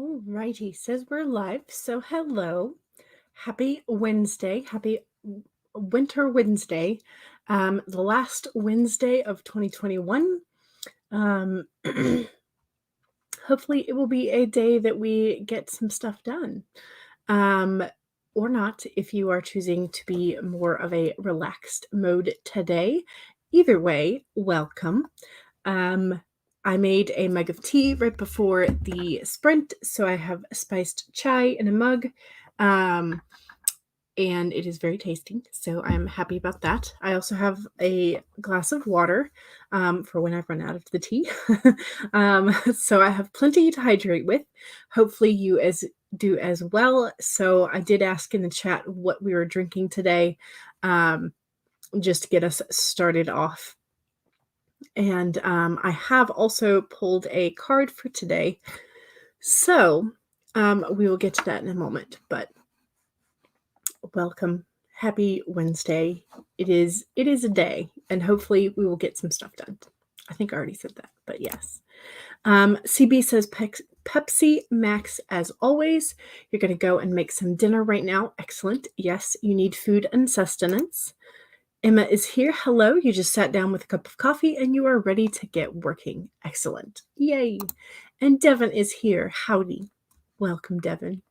Alrighty, says we're live. So hello. Happy Wednesday. Happy Winter Wednesday. The last Wednesday of 2021. Um Hopefully it will be a day that we get some stuff done. Um or not if you are choosing to be more of a relaxed mode today. Either way, welcome. Um, I made a mug of tea right before the sprint, so I have spiced chai in a mug, um, and it is very tasty, so I'm happy about that. I also have a glass of water for when I've run out of the tea. So I have plenty to hydrate with. Hopefully you do as well. So I did ask in the chat what we were drinking today, just to get us started off. And I have also pulled a card for today. So we will get to that in a moment. But welcome. Happy Wednesday. It is a day, and hopefully we will get some stuff done. I think I already said that, but yes. CB says Pepsi Max as always. You're going to go and make some dinner right now. Excellent. Yes, you need food and sustenance. Emma is here. Hello. You just sat down with a cup of coffee and you are ready to get working. Excellent. Yay. And Devin is here. Howdy. Welcome, Devin.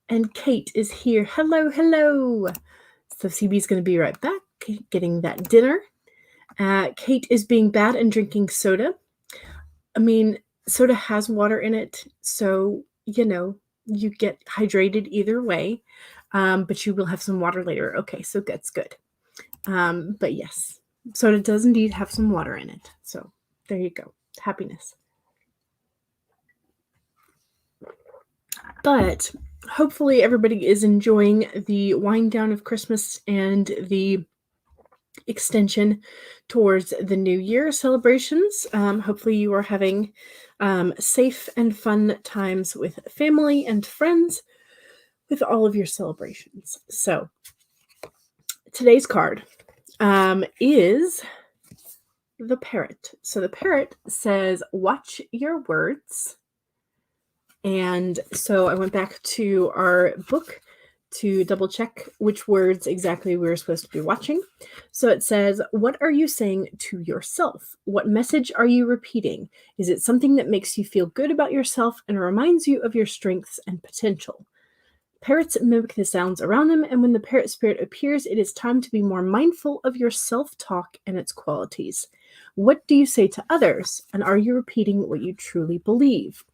And Kate is here. Hello, hello. So CB's going to be right back, getting that dinner. Kate is being bad and drinking soda. I mean, soda has water in it, so, you get hydrated either way, but you will have some water later. Okay, so that's good. But yes, soda does indeed have some water in it. So there you go. Happiness. But hopefully everybody is enjoying the wind down of Christmas and the extension towards the New Year celebrations. Hopefully you are having safe and fun times with family and friends with all of your celebrations. So today's card is the parrot. So the parrot says, watch your words. And so I went back to our book to double check which words exactly we were supposed to be watching. So it says, what are you saying to yourself? What message are you repeating? Is it something that makes you feel good about yourself and reminds you of your strengths and potential? Parrots mimic the sounds around them, and when the parrot spirit appears, it is time to be more mindful of your self-talk and its qualities. What do you say to others, and are you repeating what you truly believe?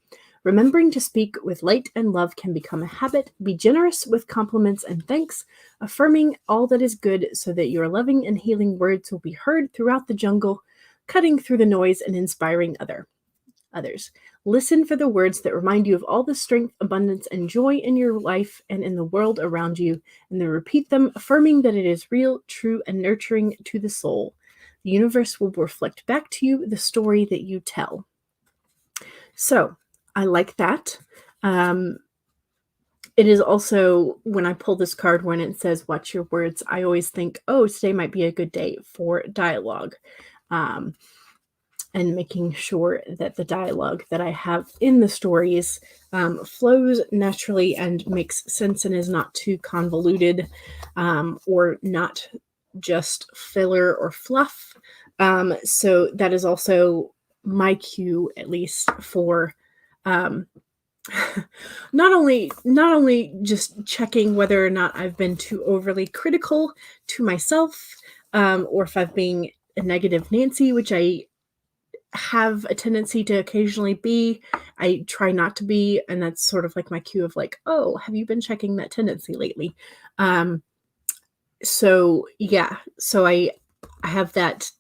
Remembering to speak with light and love can become a habit. Be generous with compliments and thanks, affirming all that is good so that your loving and healing words will be heard throughout the jungle, cutting through the noise and inspiring others. Listen for the words that remind you of all the strength, abundance, and joy in your life and in the world around you, and then repeat them, affirming that it is real, true, and nurturing to the soul. The universe will reflect back to you the story that you tell. So, I like that. It is also, when I pull this card, when it says, watch your words, I always think, oh, today might be a good day for dialogue. And making sure that the dialogue that I have in the stories flows naturally and makes sense and is not too convoluted or not just filler or fluff. So that is also my cue, at least for not only just checking whether or not I've been too overly critical to myself, or if I've been a negative Nancy, which I have a tendency to occasionally be. I try not to be, and that's sort of like my cue of like, oh, have you been checking that tendency lately? So yeah, so I have that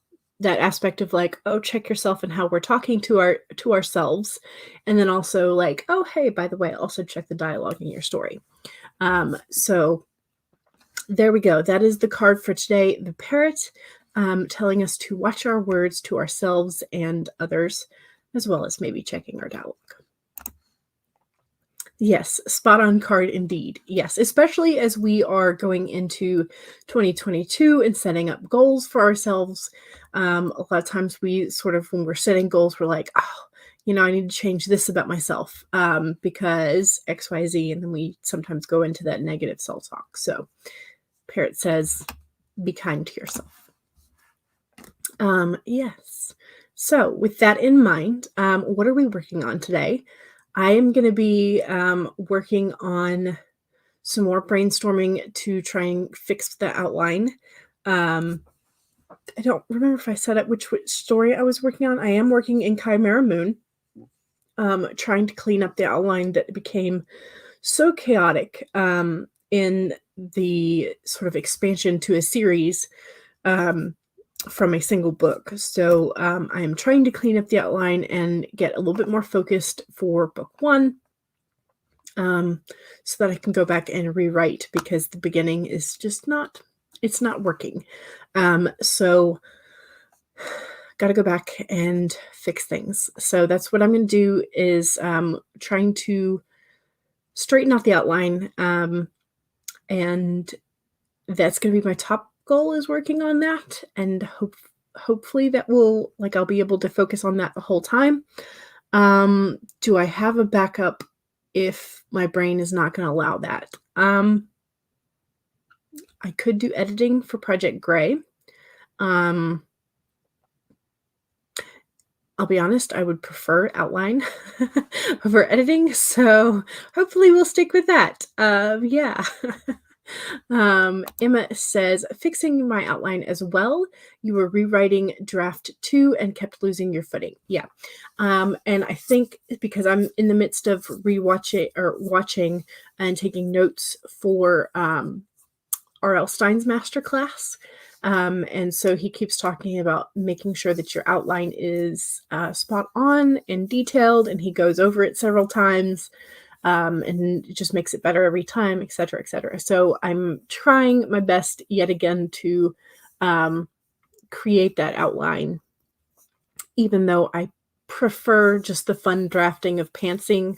aspect of like, oh, check yourself and how we're talking to ourselves, and then also like, oh, hey, by the way, also check the dialogue in your story. So there we go. That is the card for today. The parrot. Telling us to watch our words to ourselves and others, as well as maybe checking our dialogue. Yes, spot on card indeed. Yes, especially as we are going into 2022 and setting up goals for ourselves. A lot of times we sort of, when we're setting goals, we're like, oh, I need to change this about myself because XYZ, and then we sometimes go into that negative self-talk. So Parrot says, be kind to yourself. Yes. So with that in mind, what are we working on today? I am going to be working on some more brainstorming to try and fix the outline. I don't remember if I said it, which story I was working on. I am working in Chimera Moon, trying to clean up the outline that became so chaotic in the sort of expansion to a series from a single book. So I am trying to clean up the outline and get a little bit more focused for book 1. So that I can go back and rewrite, because the beginning is just not working. So got to go back and fix things. So that's what I'm going to do, is trying to straighten out the outline. And that's going to be my top goal, is working on that. And hopefully that will, I'll be able to focus on that the whole time. Do I have a backup if my brain is not going to allow that? I could do editing for Project Gray. I'll be honest, I would prefer outline over editing, so hopefully we'll stick with that. Yeah. Emma says, fixing my outline as well. You were rewriting draft 2 and kept losing your footing. Yeah. And I think because I'm in the midst of watching and taking notes for R.L. Stein's masterclass. And so he keeps talking about making sure that your outline is spot on and detailed, and he goes over it several times. And it just makes it better every time, et cetera, et cetera. So I'm trying my best yet again to create that outline, even though I prefer just the fun drafting of pantsing.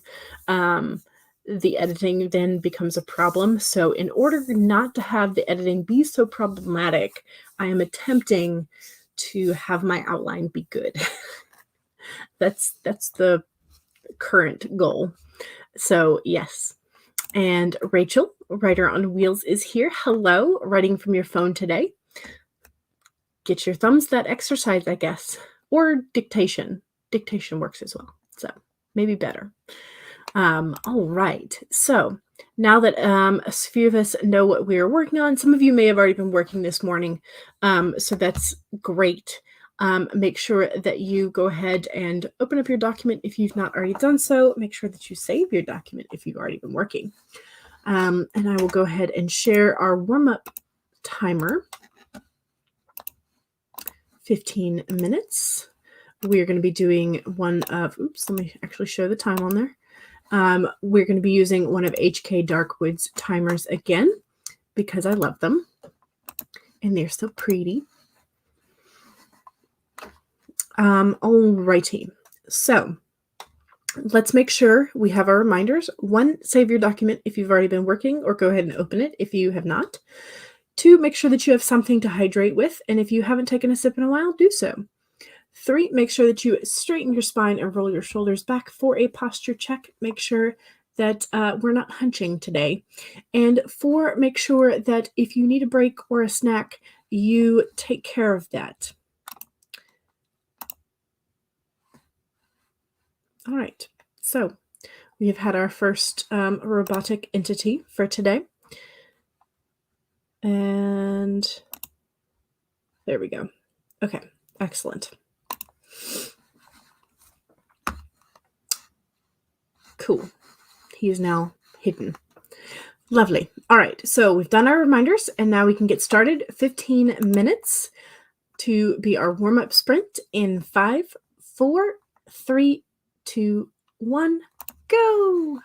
The editing then becomes a problem. So in order not to have the editing be so problematic, I am attempting to have my outline be good. That's the current goal. So yes. And Rachel, Writer on Wheels, is here. Hello, writing from your phone today. Get your thumbs that exercise, I guess. Or dictation. Dictation works as well. So maybe better. All right. So now that a few of us know what we are working on, some of you may have already been working this morning. So that's great. Make sure that you go ahead and open up your document if you've not already done so. Make sure that you save your document if you've already been working. And I will go ahead and share our warm-up timer. 15 minutes. We're going to be doing one of, oops, let me actually show the time on there. We're going to be using one of HK Darkwood's timers again, because I love them. And they're so pretty. Alrighty. So let's make sure we have our reminders. 1, save your document if you've already been working, or go ahead and open it if you have not. 2, make sure that you have something to hydrate with, and if you haven't taken a sip in a while, do so. 3, make sure that you straighten your spine and roll your shoulders back for a posture check. Make sure that we're not hunching today. And 4, make sure that if you need a break or a snack, you take care of that. All right, so we have had our first robotic entity for today. And there we go. Okay, excellent. Cool. He is now hidden. Lovely. All right, so we've done our reminders, and now we can get started. 15 minutes to be our warm-up sprint in 5, 4, 3, 2, 1, go!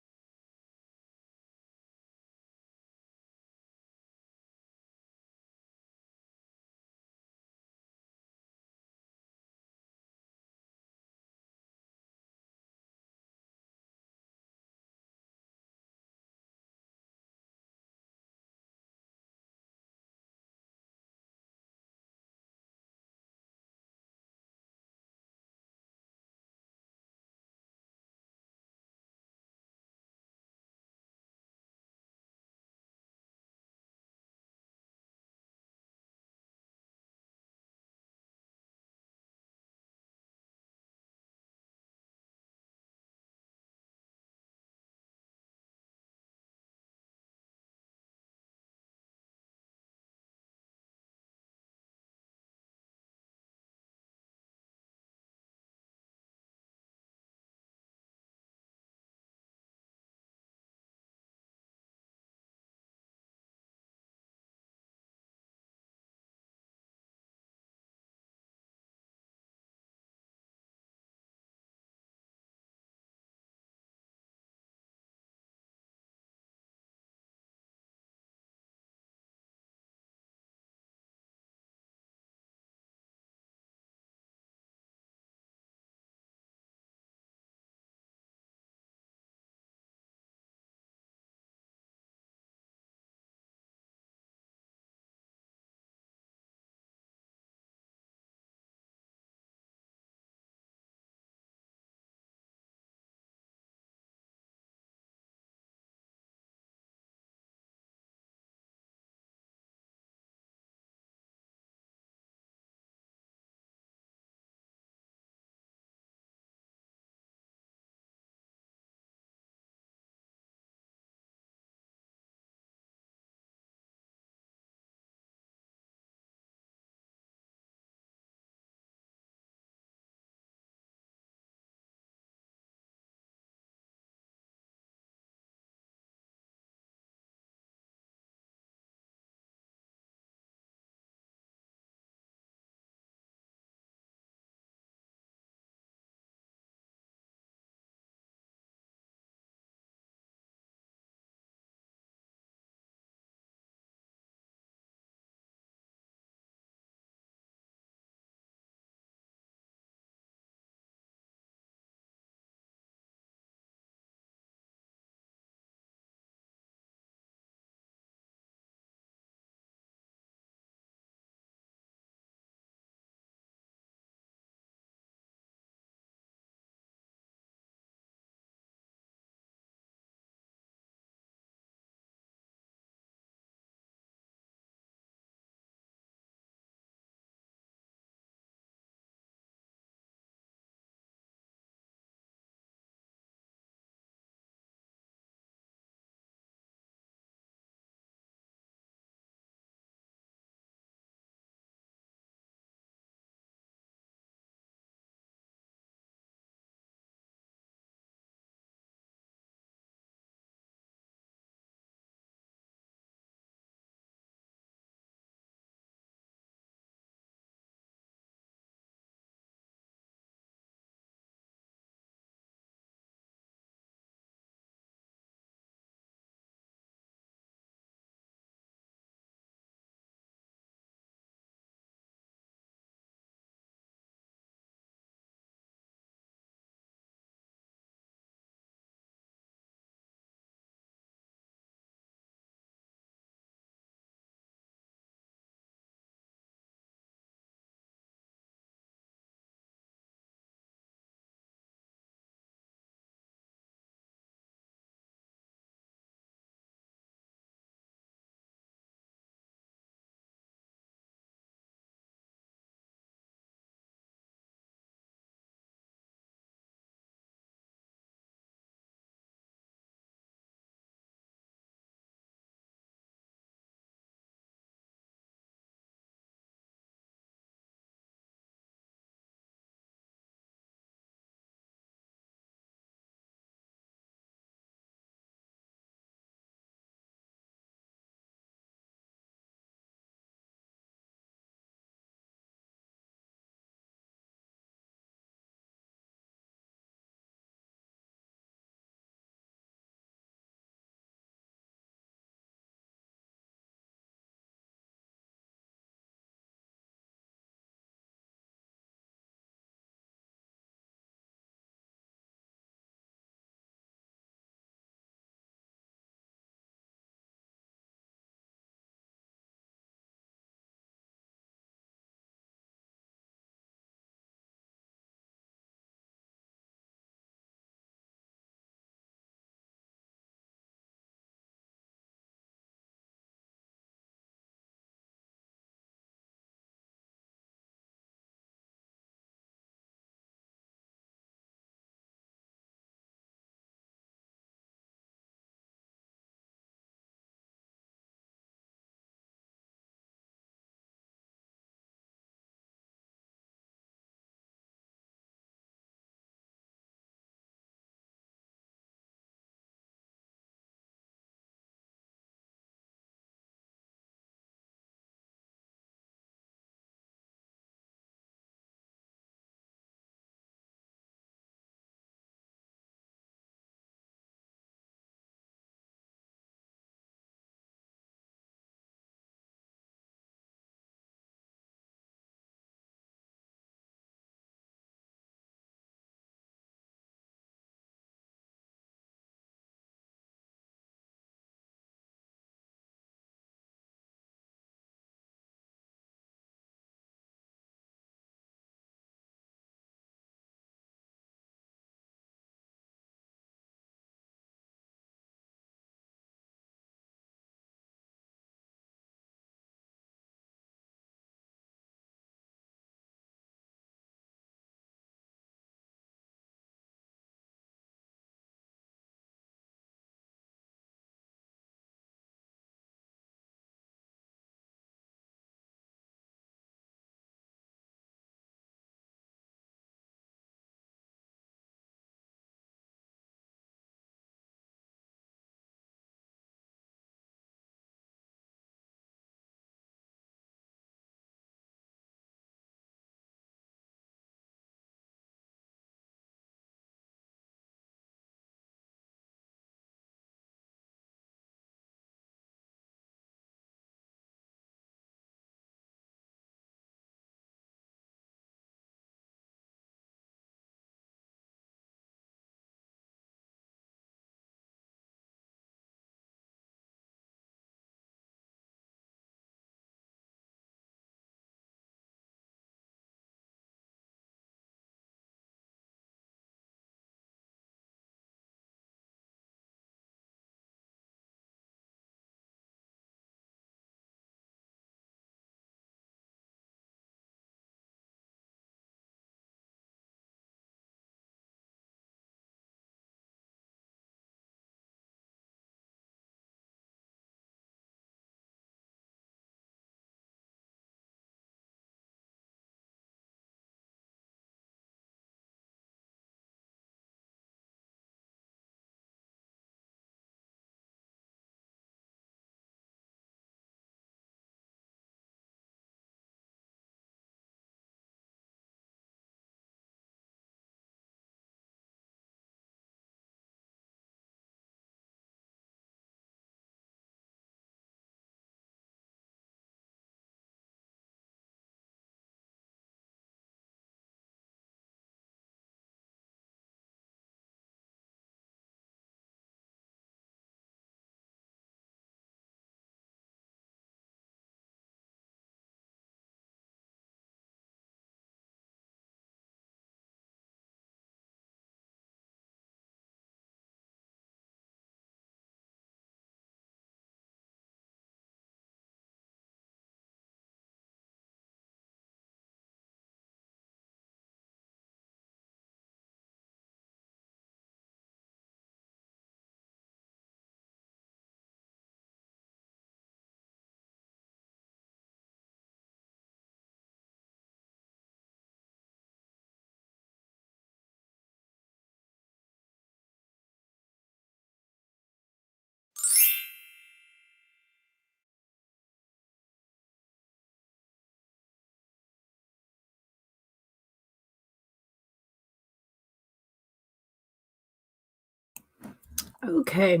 Okay.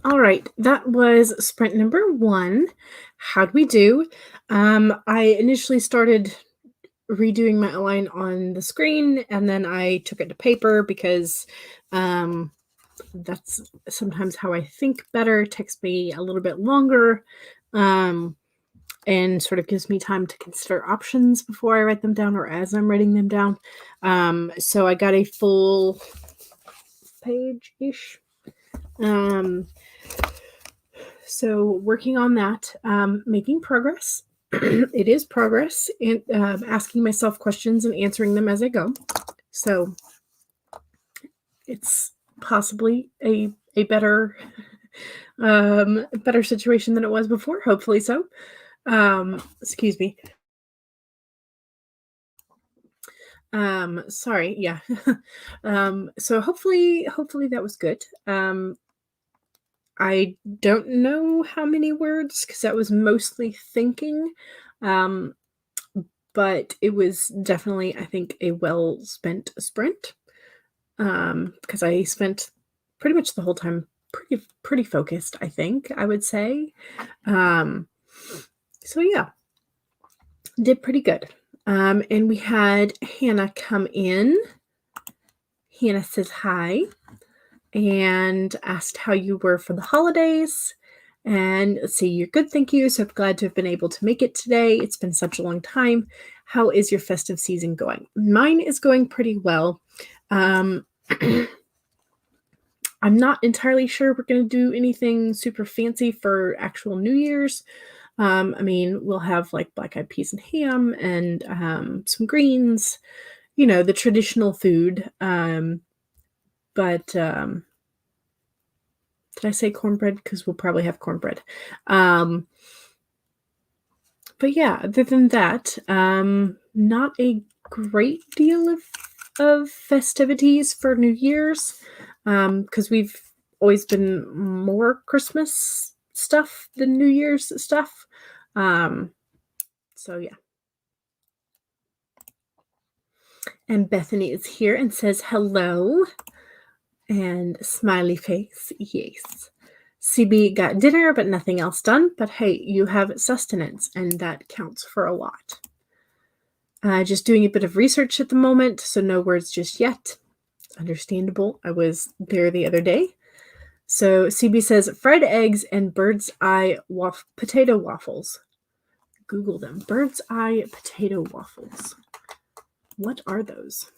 All right, that was sprint number 1. How'd we do? I initially started redoing my outline on the screen, and then I took it to paper because that's sometimes how I think better. It takes me a little bit longer, and sort of gives me time to consider options before I write them down or as I'm writing them down. So I got a full page-ish. So working on that, making progress. It is progress, and asking myself questions and answering them as I go. So it's possibly a better better situation than it was before. Hopefully so. Excuse me. Sorry. Yeah. So hopefully that was good. I don't know how many words because that was mostly thinking. But it was definitely, I think, a well-spent sprint. Because I spent pretty much the whole time pretty focused, I think, I would say. So yeah, did pretty good. And we had Hannah come in. Hannah says hi and asked how you were for the holidays. And let's see, you're good, thank you. So I'm glad to have been able to make it today. It's been such a long time. How is your festive season going? Mine is going pretty well. I'm not entirely sure we're going to do anything super fancy for actual New Year's. I mean, we'll have like black-eyed peas and ham and some greens, the traditional food. But did I say cornbread? Because we'll probably have cornbread. But yeah, other than that, not a great deal of festivities for New Year's, because we've always been more Christmas stuff than New Year's stuff. So yeah. And Bethany is here and says hello. And smiley face, yes. CB got dinner, but nothing else done. But hey, you have sustenance, and that counts for a lot. Just doing a bit of research at the moment, so no words just yet. Understandable. I was there the other day. So CB says fried eggs and bird's eye potato waffles. Google them. Bird's eye potato waffles. What are those?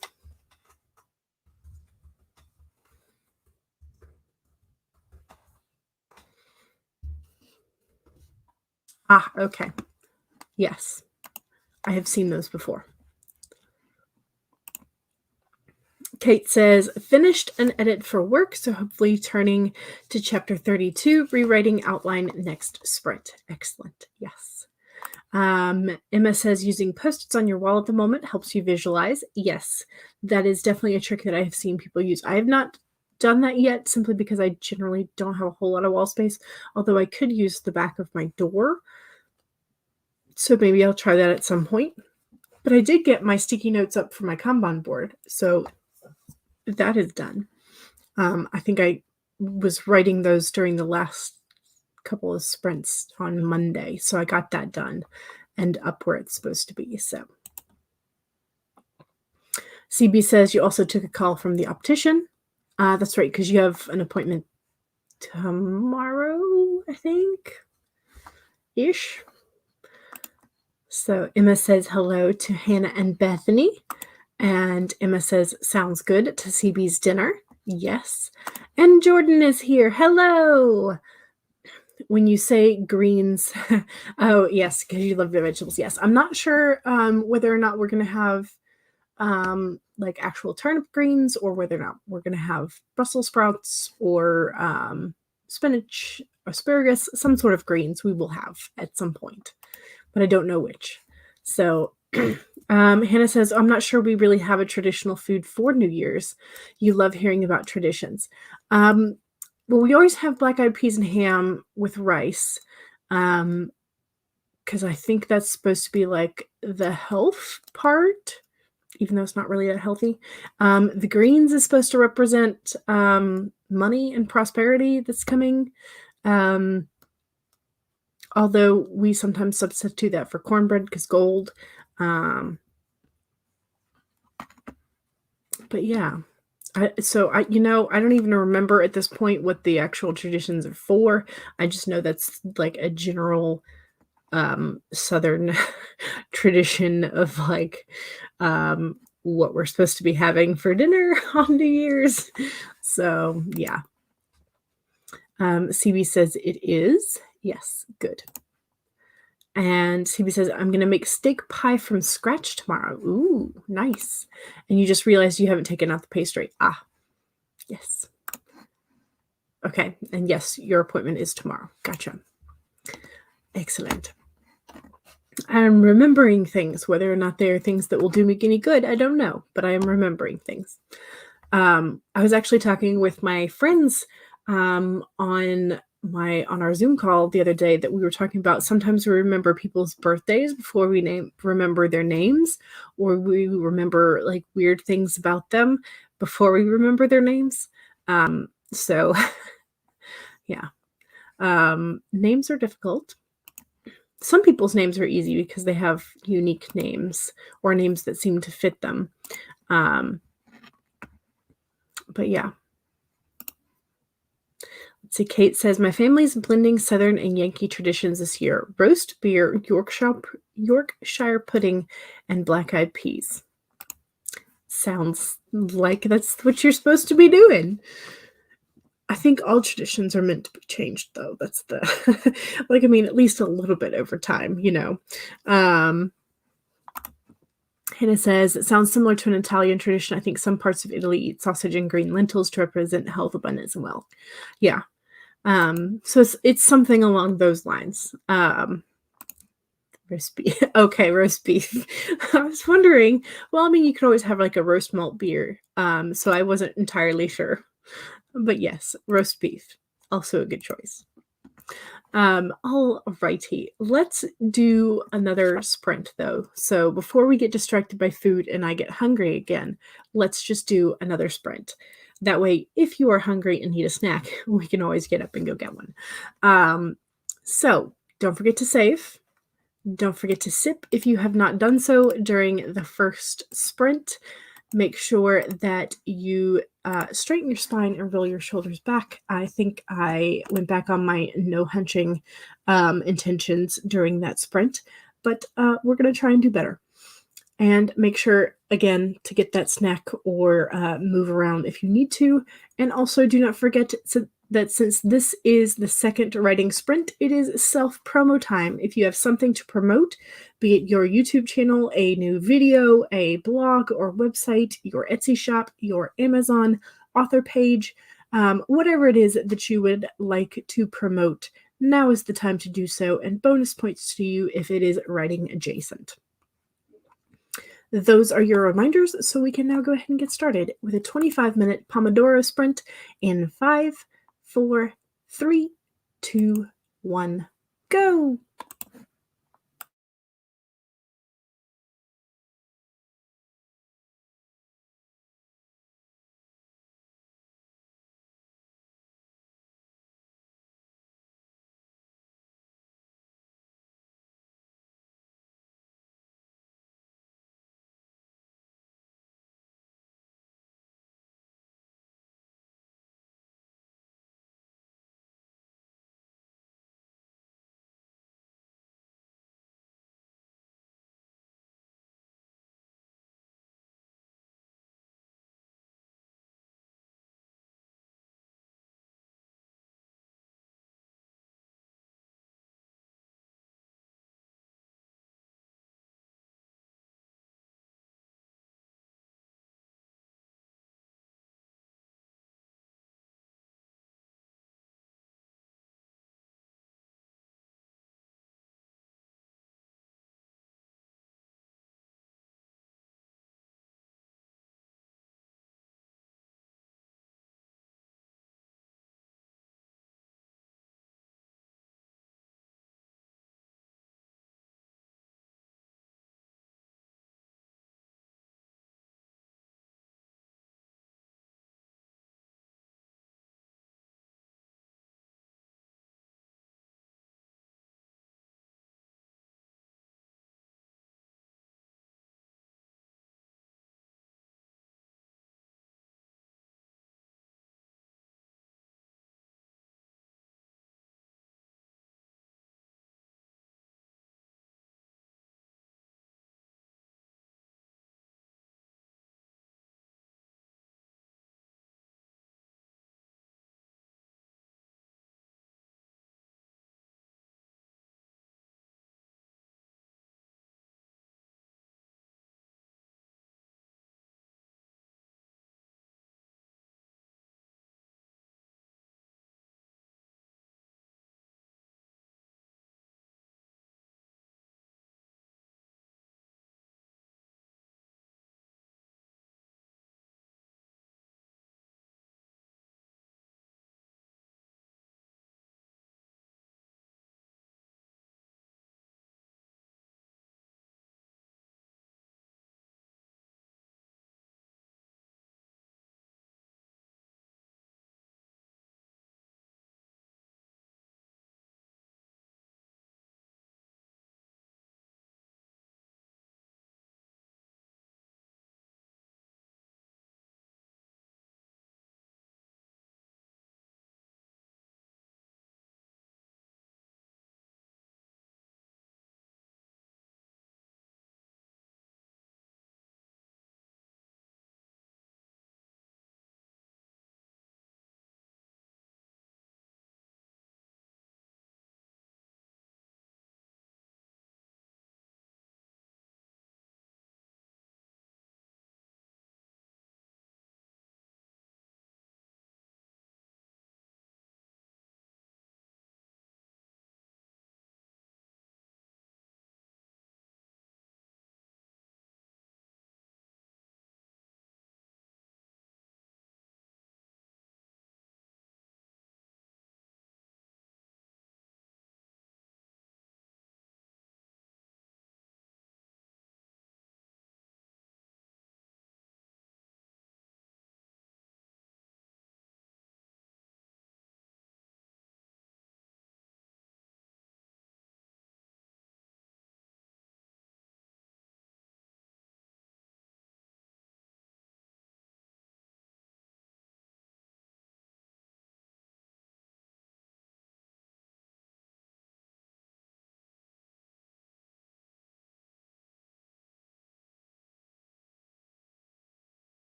Ah, okay. Yes. I have seen those before. Kate says, finished an edit for work, so hopefully turning to chapter 32, rewriting outline next sprint. Excellent. Yes. Emma says, using Post-its on your wall at the moment helps you visualize. Yes, that is definitely a trick that I have seen people use. I have not done that yet, simply because I generally don't have a whole lot of wall space, although I could use the back of my door. So maybe I'll try that at some point. But I did get my sticky notes up for my Kanban board, so that is done. I think I was writing those during the last couple of sprints on Monday, so I got that done and up where it's supposed to be. So CB says you also took a call from the optician. That's right, because you have an appointment tomorrow, I think, ish. So Emma says hello to Hannah and Bethany. And Emma says, sounds good, to CB's dinner. Yes. And Jordan is here. Hello. When you say greens, oh, yes, because you love the vegetables. Yes. I'm not sure whether or not we're going to have like actual turnip greens, or whether or not we're going to have Brussels sprouts or spinach, asparagus, some sort of greens we will have at some point, but I don't know which. So Hannah says, I'm not sure we really have a traditional food for New Year's. You love hearing about traditions. Well, we always have black-eyed peas and ham with rice, because I think that's supposed to be like the health part even though it's not really that healthy. The greens is supposed to represent money and prosperity that's coming. Although we sometimes substitute that for cornbread because gold. But yeah. I don't even remember at this point what the actual traditions are for. I just know that's like a general Southern tradition of like what we're supposed to be having for dinner on New Year's. So yeah. CB says it is. Yes, good. And CB says, I'm going to make steak pie from scratch tomorrow. Ooh, nice. And you just realized you haven't taken out the pastry. Ah, yes. Okay. And yes, your appointment is tomorrow. Gotcha. Excellent. I'm remembering things. Whether or not they are things that will do me any good, I don't know. But I am remembering things. I was actually talking with my friends on our Zoom call the other day that we were talking about sometimes we remember people's birthdays before we remember their names, or we remember like weird things about them before we remember their names. So yeah. Names are difficult. Some people's names are easy because they have unique names or names that seem to fit them. But yeah. Let's see, Kate says, my family's blending Southern and Yankee traditions this year. Roast beer, Yorkshire pudding, and black-eyed peas. Sounds like that's what you're supposed to be doing. I think all traditions are meant to be changed, though. That's the, at least a little bit over time, you know. Hannah says, it sounds similar to an Italian tradition. I think some parts of Italy eat sausage and green lentils to represent health, abundance, and wealth. Yeah. So it's something along those lines. Roast beef. Okay, roast beef. I was wondering, well, I mean, you could always have like a roast malt beer. So I wasn't entirely sure. But yes, roast beef. Also a good choice. All righty. Let's do another sprint though. So before we get distracted by food and I get hungry again, let's just do another sprint. That way, if you are hungry and need a snack, we can always get up and go get one. So don't forget to save. Don't forget to sip if you have not done so during the first sprint. Make sure that you straighten your spine and roll your shoulders back. I think I went back on my no hunching intentions during that sprint, but we're going to try and do better. And make sure, again, to get that snack or move around if you need to. And also do not forget that since this is the second writing sprint, it is self-promo time. If you have something to promote, be it your YouTube channel, a new video, a blog or website, your Etsy shop, your Amazon author page, whatever it is that you would like to promote, now is the time to do so, and bonus points to you if it is writing adjacent. Those are your reminders, so we can now go ahead and get started with a 25-minute Pomodoro sprint in 5, 4, 3, 2, 1, go!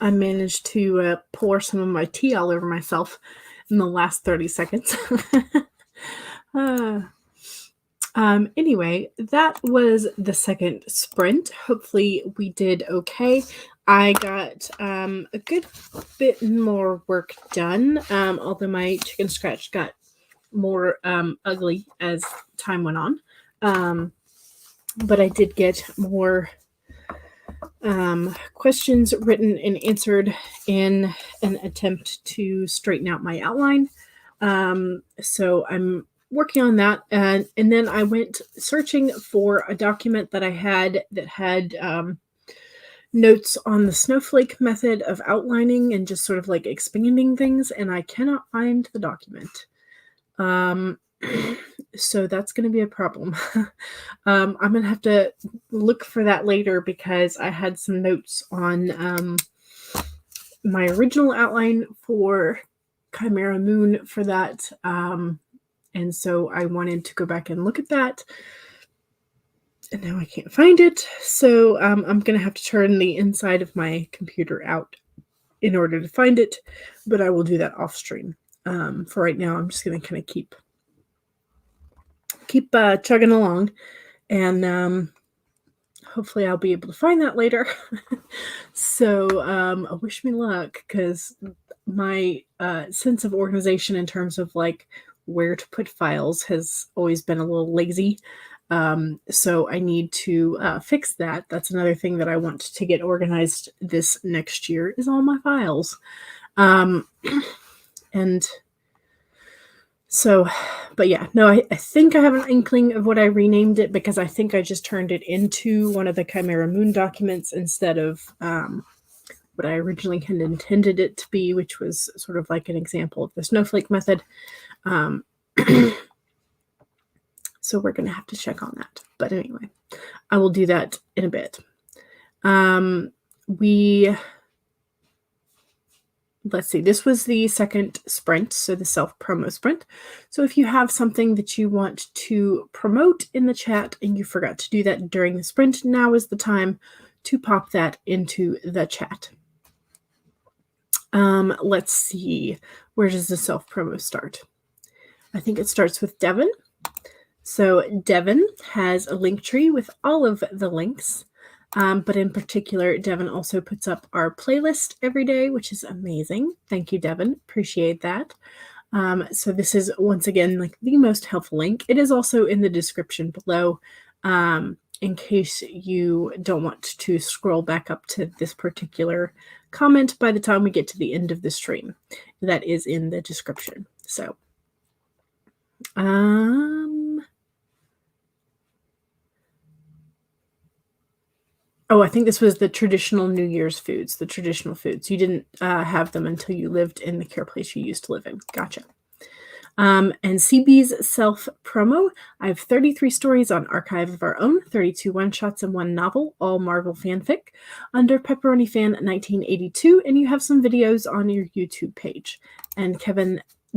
I managed to pour some of my tea all over myself in the last 30 seconds. Anyway, that was the second sprint. Hopefully we did okay. I got a good bit more work done, although my chicken scratch got more ugly as time went on. But I did get more questions written and answered in an attempt to straighten out my outline. So I'm working on that. And then I went searching for a document that I had that had notes on the snowflake method of outlining and just sort of like expanding things. And I cannot find the document. So that's going to be a problem. I'm going to have to look for that later because I had some notes on my original outline for Chimera Moon for that. And so I wanted to go back and look at that. And now I can't find it. So I'm going to have to turn the inside of my computer out in order to find it. But I will do that off stream. For right now, I'm just going to kind of keep chugging along, and hopefully I'll be able to find that later. So wish me luck, because my sense of organization in terms of like where to put files has always been a little lazy. So I need to fix that. That's another thing that I want to get organized this next year, is all my files. And so, but yeah, no, I think I have an inkling of what I renamed it, because I think I just turned it into one of the Chimera Moon documents instead of what I originally had intended it to be, which was sort of like an example of the snowflake method. So we're going to have to check on that. But anyway, I will do that in a bit. Let's see, this was the second sprint, so the self-promo sprint. So if you have something that you want to promote in the chat and you forgot to do that during the sprint, now is the time to pop that into the chat. Let's see, where does the self-promo start? I think it starts with Devin. So Devin has a link tree with all of the links. But in particular, Devin also puts up our playlist every day, which is amazing. Thank you, Devin. Appreciate that. So this is, once again, like the most helpful link. It is also in the description below, in case you don't want to scroll back up to this particular comment by the time we get to the end of the stream. That is in the description. So, oh, I think this was the traditional New Year's foods, the traditional foods. You didn't have them until you lived in the care place you used to live in. Gotcha. And CB's self-promo. I have 33 stories on Archive of Our Own, 32 one-shots and one novel, all Marvel fanfic, under Pepperoni Fan 1982, and you have some videos on your YouTube page. And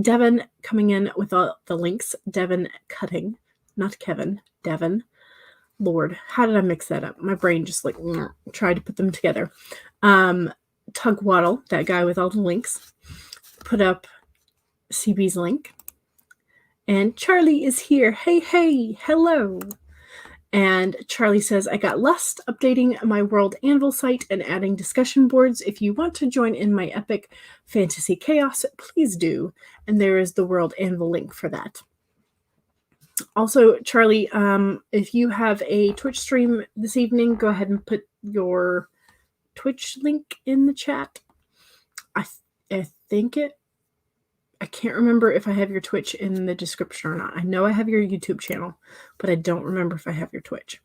Devin coming in with all the links. Devin Cutting, not Kevin, Devin. Lord, how did I mix that up? My brain just like tried to put them together. Tug Waddle, that guy with all the links, put up CB's link. And Charlie is here. Hey, hello. And Charlie says, I got lost updating my World Anvil site and adding discussion boards. If you want to join in my epic fantasy chaos, please do. And there is the World Anvil link for that. Also, Charlie, if you have a Twitch stream this evening, go ahead and put your Twitch link in the chat. I think I can't remember if I have your Twitch in the description or not. I know I have your YouTube channel, but I don't remember if I have your Twitch.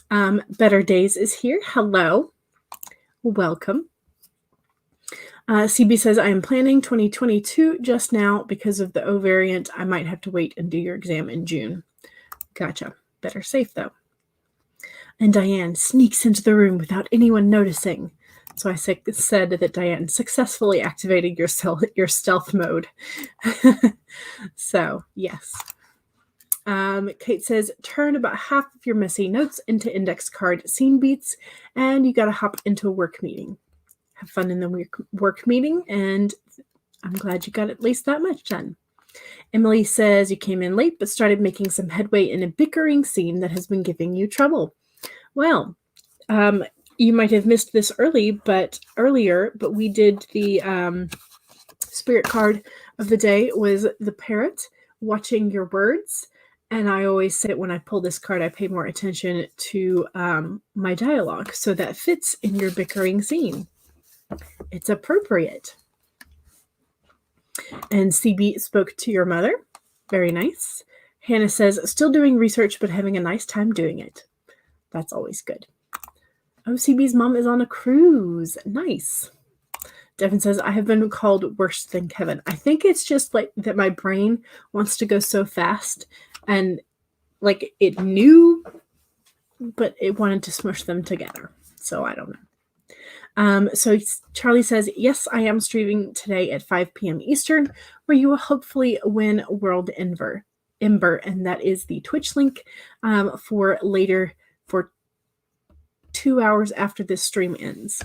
Better Days is here. Hello. Welcome. CB says, I am planning 2022 just now because of the O variant. I might have to wait and do your exam in June. Gotcha. Better safe, though. And Diane sneaks into the room without anyone noticing. So I said that Diane successfully activated your stealth mode. So, yes. Kate says, turn about half of your messy notes into index card scene beats, and you got to hop into a work meeting. have fun in the work meeting, and I'm glad you got at least that much done. Emily says you came in late but started making some headway in a bickering scene that has been giving you trouble. Well, you might have missed this earlier, but we did the spirit card of the day was the parrot watching your words. And I always say when I pull this card, I pay more attention to my dialogue. So that fits in your bickering scene. It's appropriate. And CB spoke to your mother. Very nice. Hannah says, still doing research, but having a nice time doing it. That's always good. OCB's mom is on a cruise. Nice. Devin says, I have been called worse than Kevin. I think it's just like that my brain wants to go so fast and like it knew, but it wanted to smush them together. So I don't know. So Charlie says, yes, I am streaming today at 5 p.m. Eastern, where you will hopefully win World Ember, and that is the Twitch link for later, for 2 hours after this stream ends.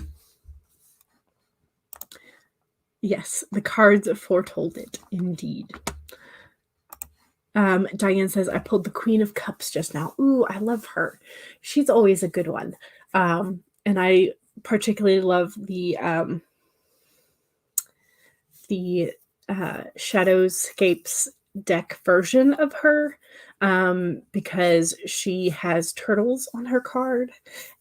Yes, the cards foretold it, indeed. Diane says, I pulled the Queen of Cups just now. Ooh, I love her. She's always a good one. And I particularly love the Shadowscapes deck version of her because she has turtles on her card,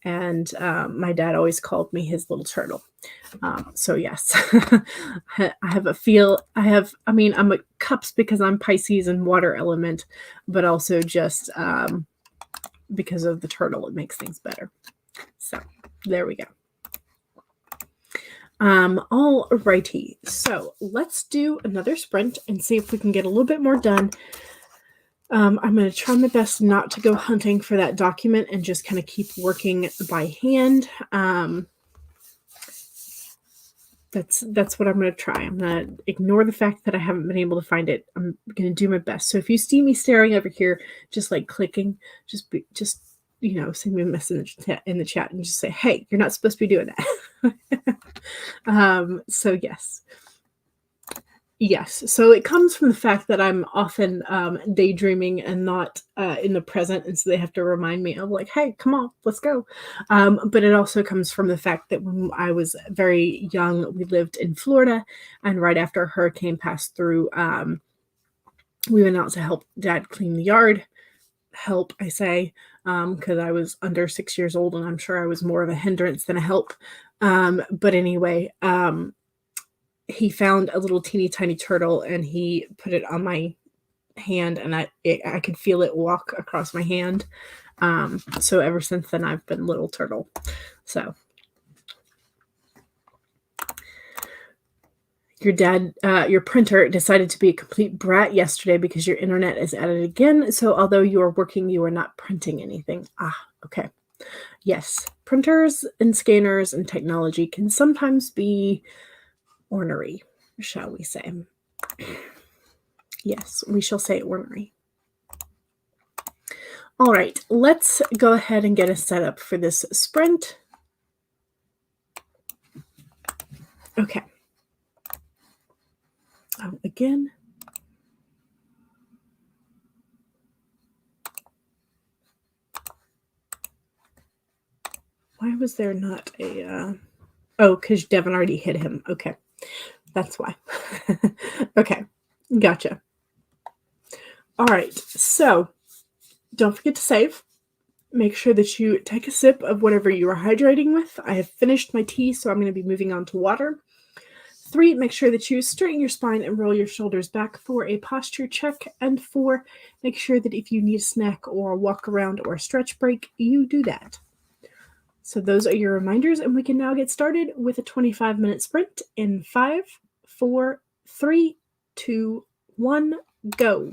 and my dad always called me his little turtle. So yes, I have a feel. I'm a cups because I'm Pisces and water element, but also just because of the turtle, it makes things better. So there we go. All righty. So let's do another sprint and see if we can get a little bit more done. I'm going to try my best not to go hunting for that document and just kind of keep working by hand. That's what I'm going to try. I'm going to ignore the fact that I haven't been able to find it. I'm going to do my best. So if you see me staring over here, just like clicking, just send me a message in the chat and just say, hey, you're not supposed to be doing that. So yes. Yes. So it comes from the fact that I'm often daydreaming and not in the present. And so they have to remind me of like, hey, come on, let's go. But it also comes from the fact that when I was very young, we lived in Florida. And right after a hurricane passed through, we went out to help Dad clean the yard. Help, I say, because I was under 6 years old and I'm sure I was more of a hindrance than a help. But anyway, he found a little teeny tiny turtle and he put it on my hand, and I could feel it walk across my hand. So ever since then, I've been little turtle. So your dad, your printer decided to be a complete brat yesterday because your internet is at it again. So although you are working, you are not printing anything. Okay. Yes, printers and scanners and technology can sometimes be ornery, shall we say. Yes, we shall say ornery. All right, let's go ahead and get us set up for this sprint. Okay. Again. Why was there not a... Oh, because Devin already hit him. Okay. That's why. Okay. Gotcha. All right. So don't forget to save. Make sure that you take a sip of whatever you are hydrating with. I have finished my tea, so I'm going to be moving on to water. 3, make sure that you straighten your spine and roll your shoulders back for a posture check. And 4, make sure that if you need a snack or a walk around or a stretch break, you do that. So those are your reminders, and we can now get started with a 25-minute sprint in 5, 4, 3, 2, 1, go.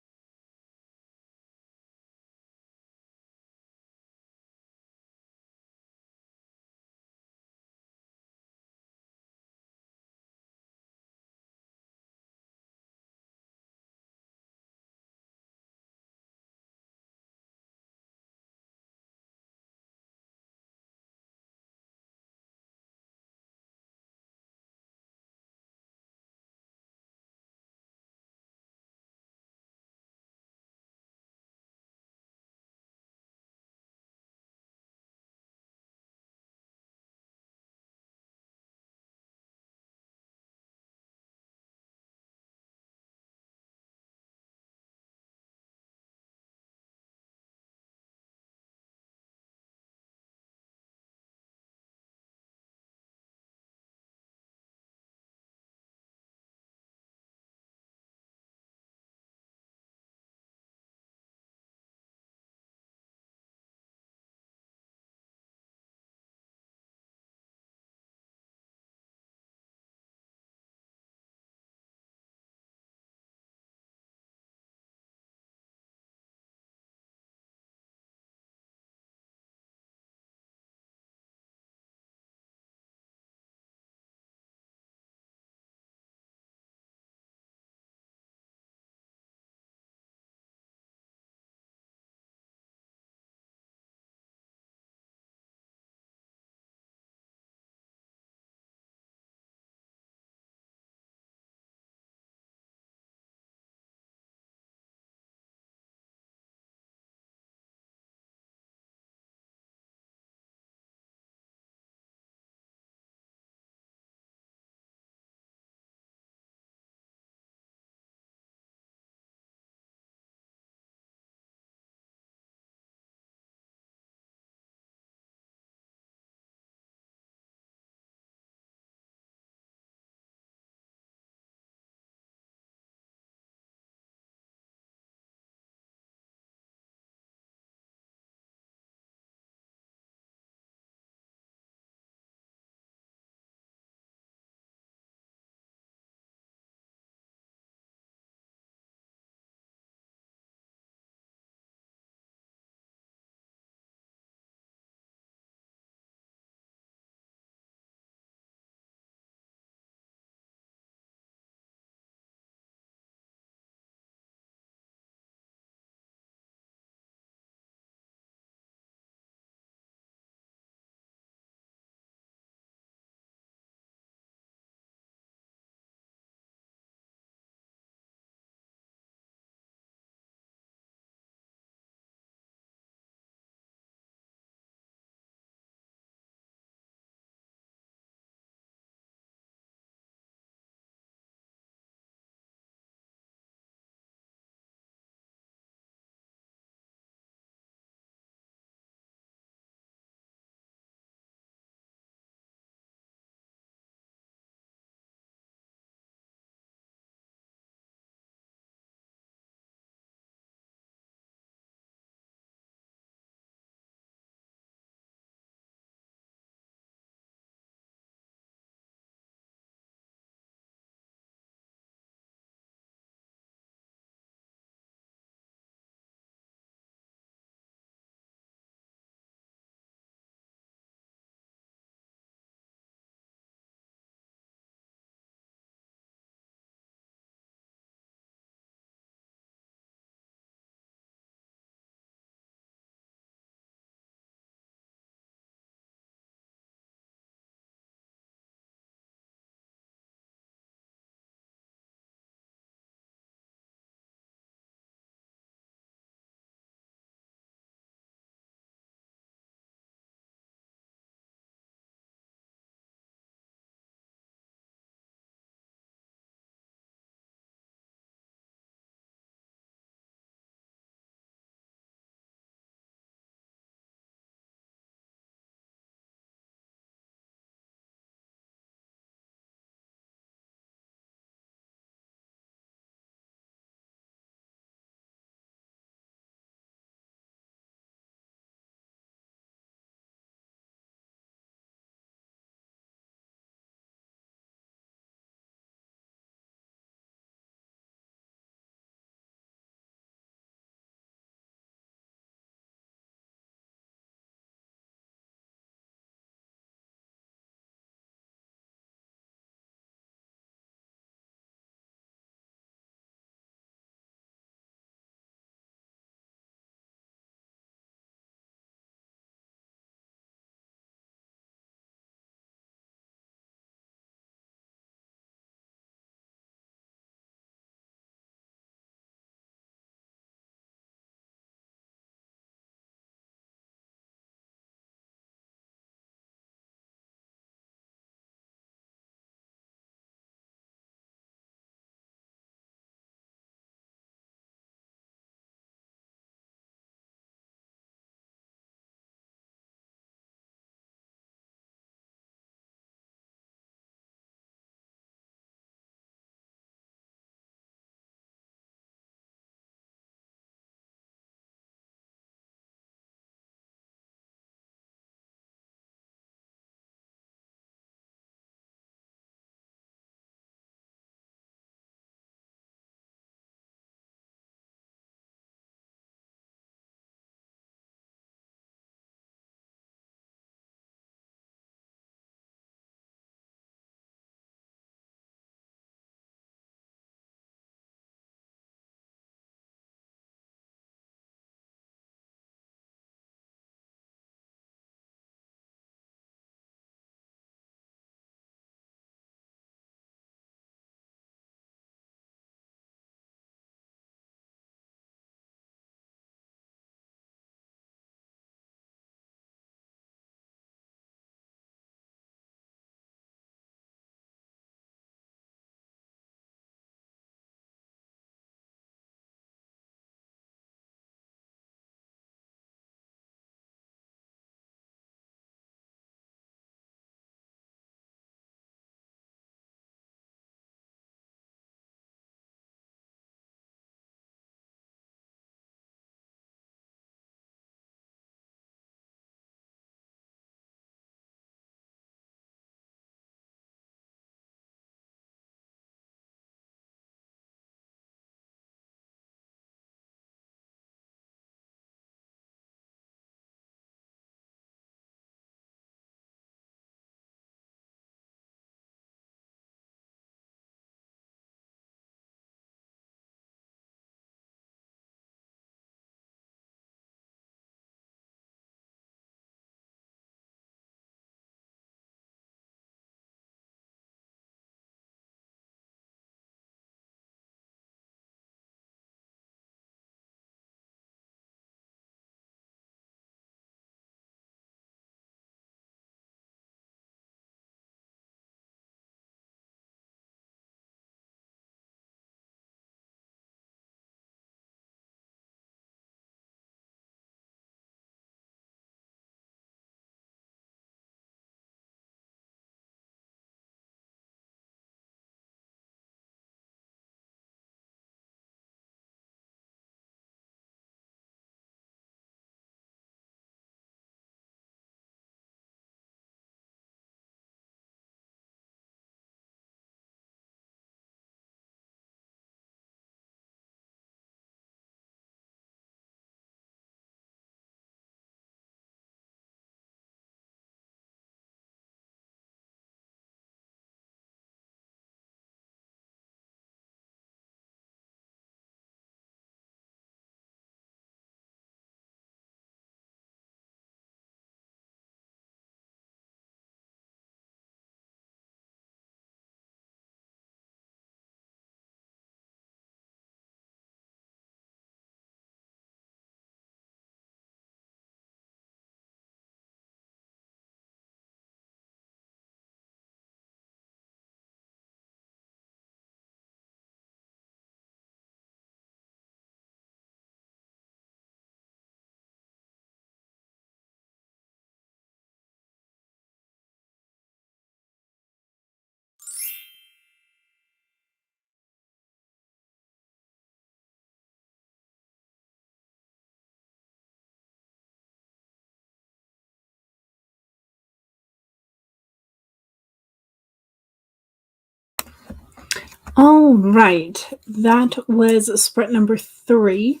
All right, that was sprint number 3.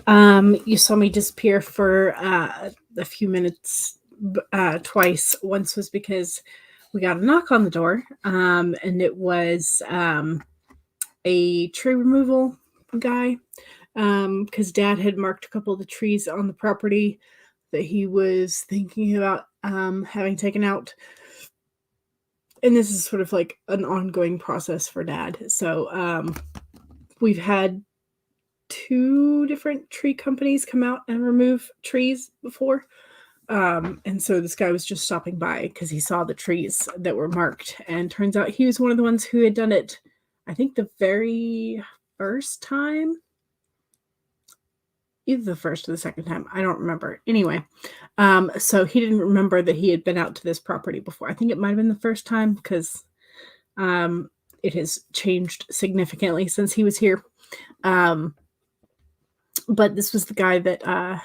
You saw me disappear for a few minutes twice. Once was because we got a knock on the door, and it was a tree removal guy, because Dad had marked a couple of the trees on the property that he was thinking about having taken out. And this is sort of like an ongoing process for Dad. So we've had 2 different tree companies come out and remove trees before. And so this guy was just stopping by because he saw the trees that were marked. And turns out he was one of the ones who had done it, I think, the very first time. Either the first or the second time. I don't remember. Anyway, so he didn't remember that he had been out to this property before. I think it might have been the first time because it has changed significantly since he was here. But this was the guy that it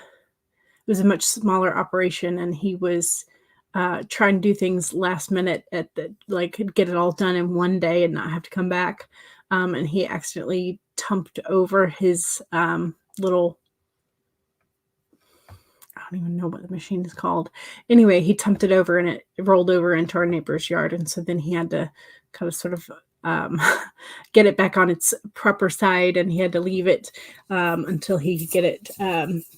was a much smaller operation, and he was trying to do things last minute at the get it all done in one day and not have to come back. And he accidentally tumped over his little, I don't even know what the machine is called. Anyway, he tumped it over and it rolled over into our neighbor's yard. And so then he had to kind of sort of get it back on its proper side, and he had to leave it until he could get it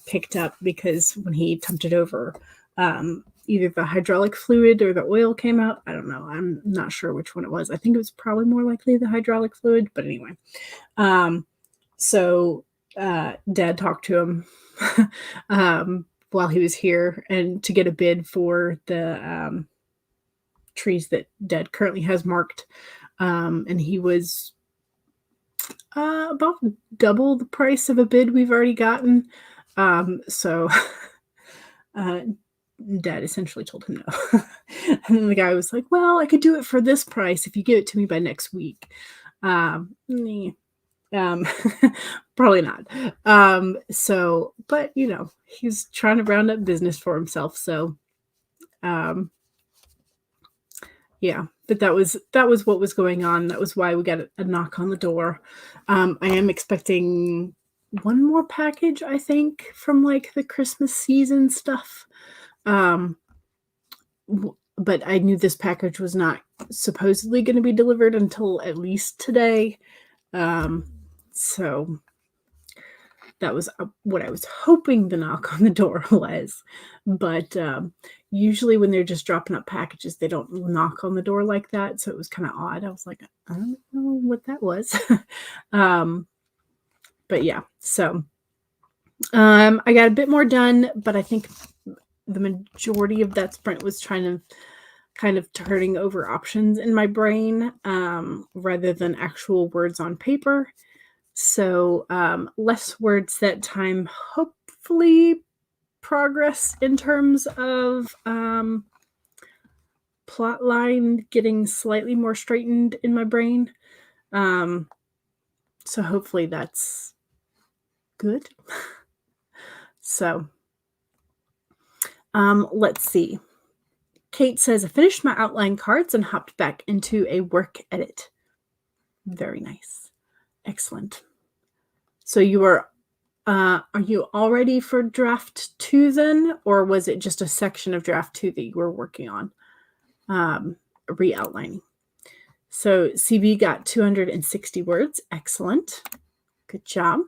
picked up, because when he tumped it over, either the hydraulic fluid or the oil came out. I don't know. I'm not sure which one it was. I think it was probably more likely the hydraulic fluid, but anyway. So Dad talked to him while he was here, and to get a bid for the trees that Dad currently has marked. And he was about double the price of a bid we've already gotten. So Dad essentially told him no. And then the guy was like, well, I could do it for this price if you give it to me by next week. Probably not. So, but you know, he's trying to round up business for himself. So, yeah, but that was what was going on. That was why we got a knock on the door. I am expecting one more package, I think, from like the Christmas season stuff. But I knew this package was not supposedly going to be delivered until at least today. So that was what I was hoping the knock on the door was. But usually when they're just dropping up packages, they don't knock on the door like that. So it was kind of odd. I was like, I don't know what that was. But yeah, so I got a bit more done, but I think the majority of that sprint was trying to kind of turning over options in my brain rather than actual words on paper. So less words that time, hopefully progress in terms of plot line getting slightly more straightened in my brain. So hopefully that's good. So let's see. Kate says, I finished my outline cards and hopped back into a work edit. Very nice. Excellent. So you are you all ready for draft 2 then? Or was it just a section of draft 2 that you were working on? Re-outlining. So CB got 260 words. Excellent. Good job.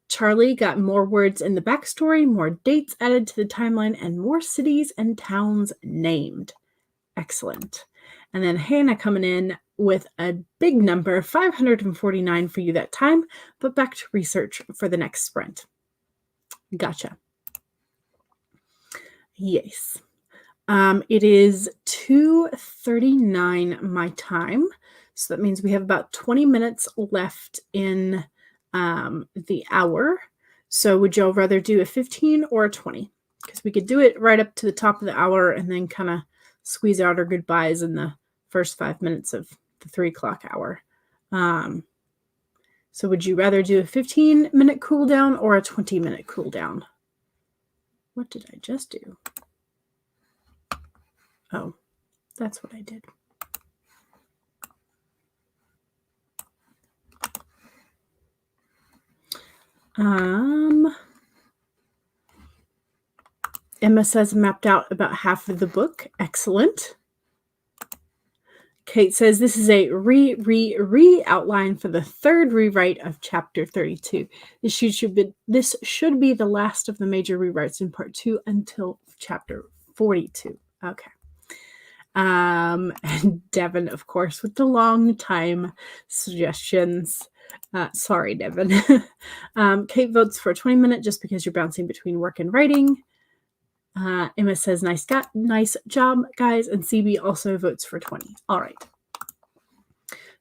Charlie got more words in the backstory, more dates added to the timeline, and more cities and towns named. Excellent. And then Hannah coming in with a big number, 549 for you that time, but back to research for the next sprint. Gotcha. Yes. It is 2:39 my time. So that means we have about 20 minutes left in the hour. So would y'all rather do a 15 or a 20? Because we could do it right up to the top of the hour and then kind of squeeze out our goodbyes in the first 5 minutes of the 3 o'clock hour. So would you rather do a 15-minute cool down or a 20-minute cool down? What did I just do? Oh, that's what I did. Emma says mapped out about half of the book. Excellent. Kate says this is a re outline for the third rewrite of chapter 32. This should be the last of the major rewrites in part 2 until chapter 42. Okay. And Devin, of course, with the long time suggestions. Sorry, Devin. Kate votes for a 20-minute just because you're bouncing between work and writing. Emma says, nice job, guys. And CB also votes for 20. All right.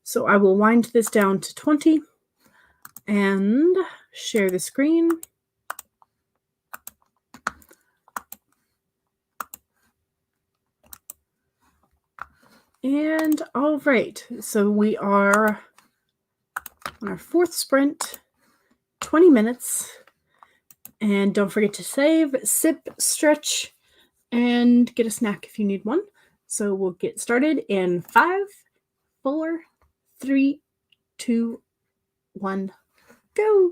So I will wind this down to 20 and share the screen. And all right, so we are on our fourth sprint, 20 minutes. And don't forget to save, sip, stretch, and get a snack if you need one. So we'll get started in 5, 4, 3, 2, 1, go.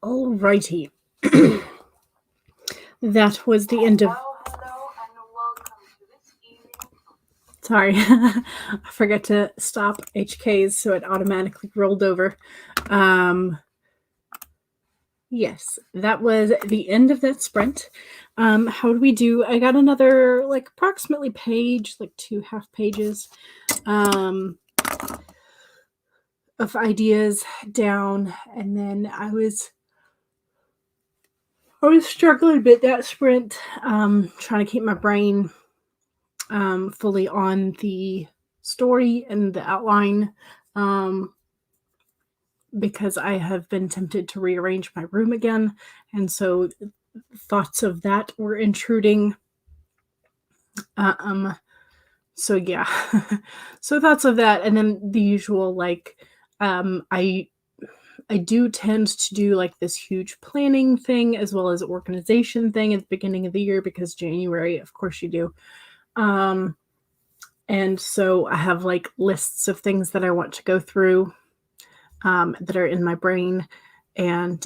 Alrighty. That was the end of... Sorry, I forgot to stop HKs, so it automatically rolled over. Yes, that was the end of that sprint. How do we do? I got another, like, approximately page, like 2.5 pages of ideas down, and then I was struggling a bit that sprint, trying to keep my brain fully on the story and the outline, because I have been tempted to rearrange my room again, and so thoughts of that were intruding. So yeah, so thoughts of that, and then the usual, like, I do tend to do like this huge planning thing as well as organization thing at the beginning of the year, because January, of course you do. And so I have like lists of things that I want to go through that are in my brain, and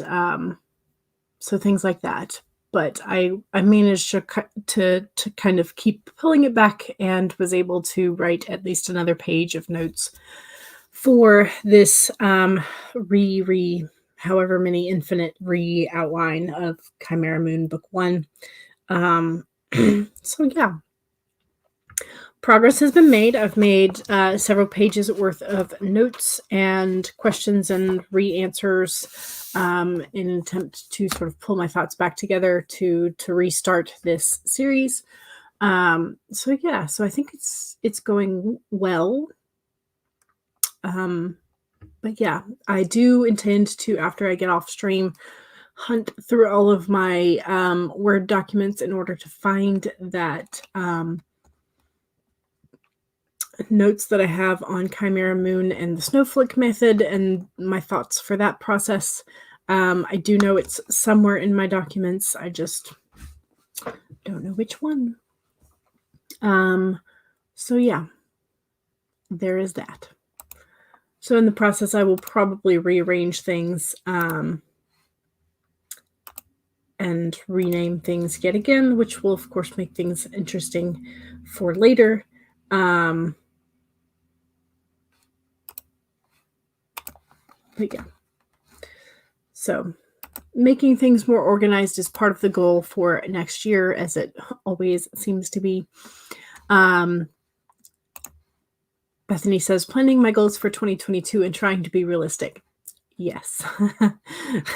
so things like that. But I managed to kind of keep pulling it back, and was able to write at least another page of notes for this however many infinite outline of Chimera Moon Book 1. So yeah, progress has been made. I've made several pages worth of notes and questions and re-answers in an attempt to sort of pull my thoughts back together to restart this series. So yeah, so I think it's going well. But yeah, I do intend to, after I get off stream, hunt through all of my Word documents in order to find that notes that I have on Chimera Moon and the snowflake method, and my thoughts for that process. I do know it's somewhere in my documents. I just don't know which one. So yeah, there is that. So in the process, I will probably rearrange things and rename things yet again, which will, of course, make things interesting for later. But yeah. So making things more organized is part of the goal for next year, as it always seems to be. Bethany says, planning my goals for 2022 and trying to be realistic. Yes.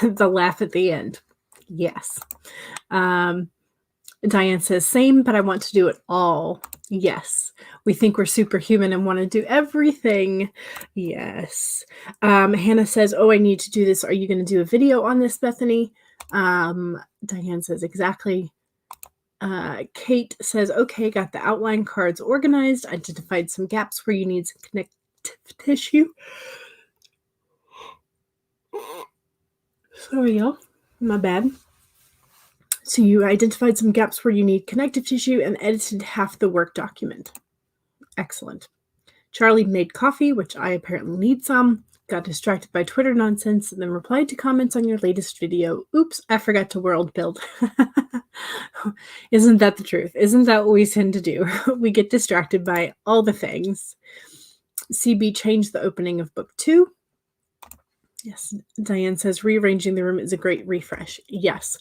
The laugh at the end. Yes. Diane says, same, but I want to do it all. Yes. We think we're superhuman and want to do everything. Yes. Hannah says, oh, I need to do this. Are you going to do a video on this, Bethany? Diane says, exactly. Kate says, okay, got the outline cards organized, identified some gaps where you need some connective tissue. Sorry, y'all. My bad. So you identified some gaps where you need connective tissue and edited half the work document. Excellent. Charlie made coffee, which I apparently need some. Got distracted by Twitter nonsense and then replied to comments on your latest video. Oops, I forgot to world build. Isn't that the truth? Isn't that what we tend to do? We get distracted by all the things. CB changed the opening of book 2. Yes, Diane says rearranging the room is a great refresh. Yes,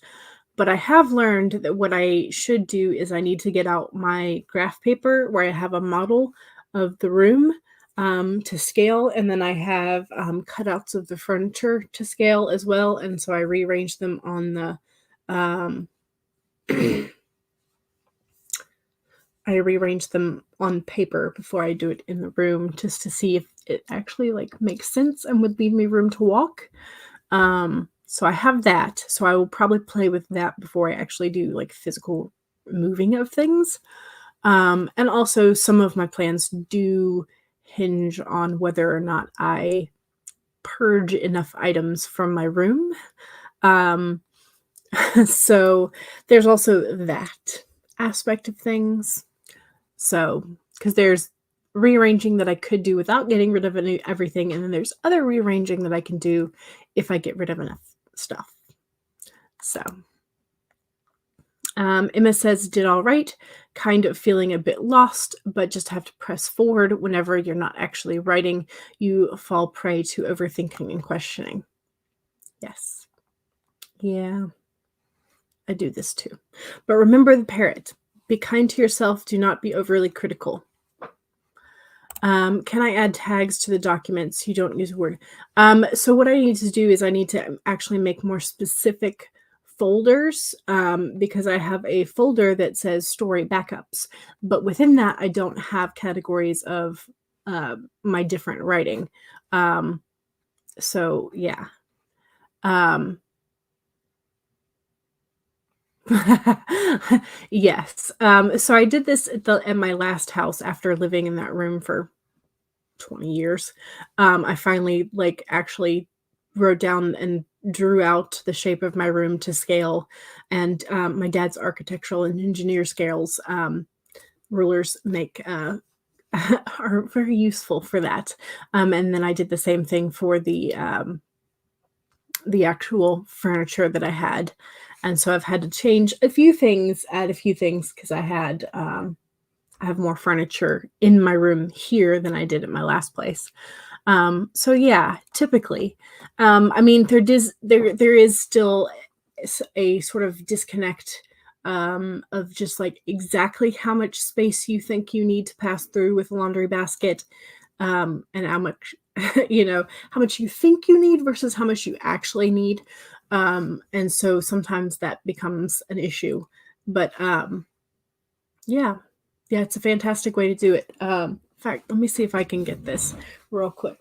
but I have learned that what I should do is I need to get out my graph paper where I have a model of the room to scale, and then I have cutouts of the furniture to scale as well, and so I rearrange them on the I rearrange them on paper before I do it in the room, just to see if it actually like makes sense and would leave me room to walk. So I have that. So I will probably play with that before I actually do like physical moving of things. And also some of my plans do hinge on whether or not I purge enough items from my room. So there's also that aspect of things. So, because there's rearranging that I could do without getting rid of everything, and then there's other rearranging that I can do if I get rid of enough stuff. So Emma says, did all right, kind of feeling a bit lost, but just have to press forward. Whenever you're not actually writing, you fall prey to overthinking and questioning. Yes. Yeah, I do this too. But remember the parrot. Be kind to yourself. Do not be overly critical. Can I add tags to the documents? You don't use Word. So what I need to do is I need to actually make more specific folders, because I have a folder that says story backups, but within that I don't have categories of my different writing. So yeah. Yes. So I did this at my last house after living in that room for 20 years. I finally actually wrote down and drew out the shape of my room to scale, and my dad's architectural and engineer scales rulers make are very useful for that. And then I did the same thing for the actual furniture that I had, and so I've had to change a few things, add a few things, because I have more furniture in my room here than I did at my last place. So yeah, typically, I mean, there is still a sort of disconnect of just exactly how much space you think you need to pass through with a laundry basket, and how much how much you think you need versus how much you actually need. And so sometimes that becomes an issue, but yeah. Yeah, it's a fantastic way to do it. In fact, let me see if I can get this real quick.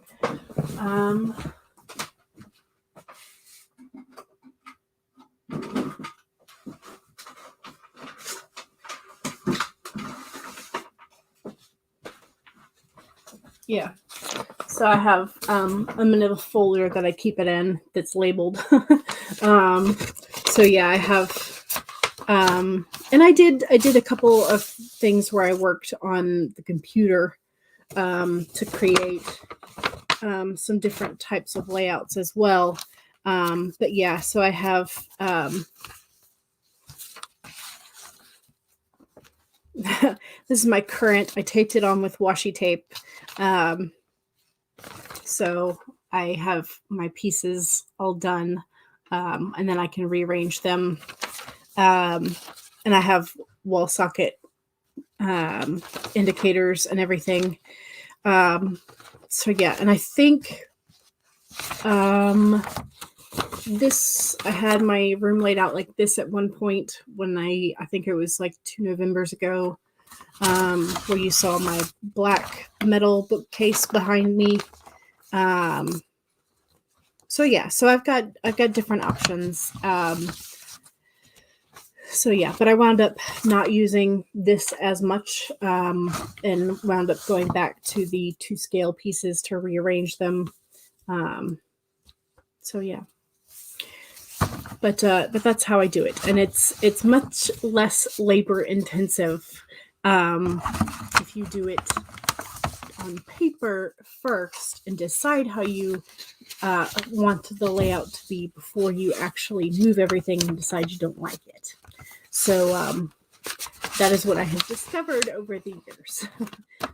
Yeah. So I have a little folder that I keep it in that's labeled. So yeah, I have and I did a couple of things where I worked on the computer to create some different types of layouts as well. But yeah, so I have this is my current. I taped it on with washi tape. So I have my pieces all done, and then I can rearrange them. And I have wall socket indicators and everything. So yeah, and I think this, I had my room laid out like this at one point when I think it was like 2 Novembers ago, where you saw my black metal bookcase behind me. So yeah, so I've got different options. So yeah, but I wound up not using this as much, and wound up going back to the 2 scale pieces to rearrange them. So yeah, but that's how I do it, and it's much less labor intensive if you do it on paper first and decide how you want the layout to be before you actually move everything and decide you don't like it. So that is what I have discovered over the years.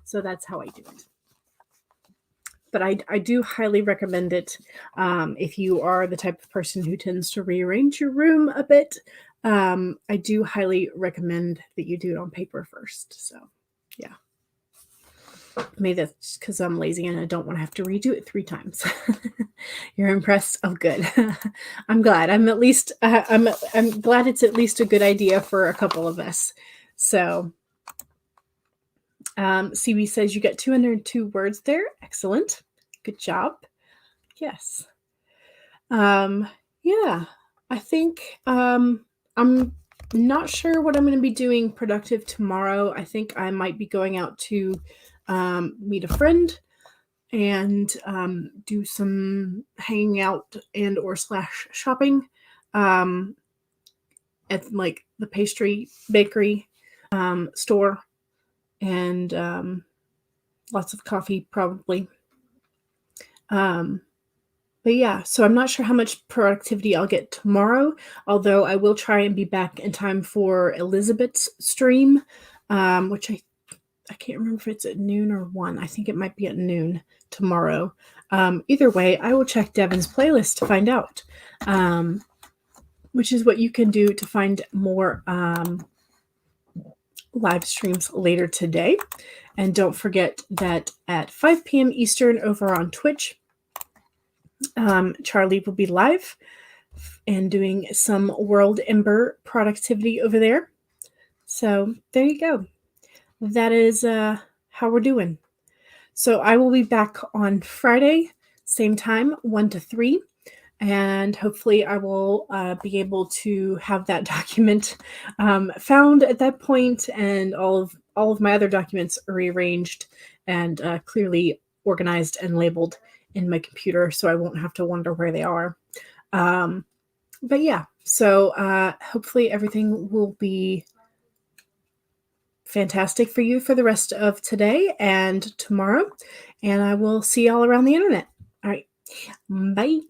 So that's how I do it. But I do highly recommend it if you are the type of person who tends to rearrange your room a bit. I do highly recommend that you do it on paper first. So yeah. Maybe that's because I'm lazy and I don't want to have to redo it 3 times. You're impressed? Oh, good. I'm glad. I'm at least I'm glad it's at least a good idea for a couple of us. So CB says you got 202 words there. Excellent. Good job. Yes. Yeah. I think I'm not sure what I'm going to be doing productive tomorrow. I think I might be going out to meet a friend and do some hanging out and or / shopping at like the pastry bakery store, and lots of coffee probably. But yeah, so I'm not sure how much productivity I'll get tomorrow, although I will try and be back in time for Elizabeth's stream, which I can't remember if it's at noon or 1. I think it might be at noon tomorrow. Either way, I will check Devin's playlist to find out, which is what you can do to find more live streams later today. And don't forget that at 5 p.m. Eastern over on Twitch, Charlie will be live and doing some World Ember productivity over there. So there you go. That is how we're doing. So I will be back on Friday, same time, 1 to 3. And hopefully I will be able to have that document found at that point, and all of my other documents rearranged and clearly organized and labeled in my computer, so I won't have to wonder where they are. But yeah, so hopefully everything will be fantastic for you for the rest of today and tomorrow, and I will see y'all around the internet. All right, bye.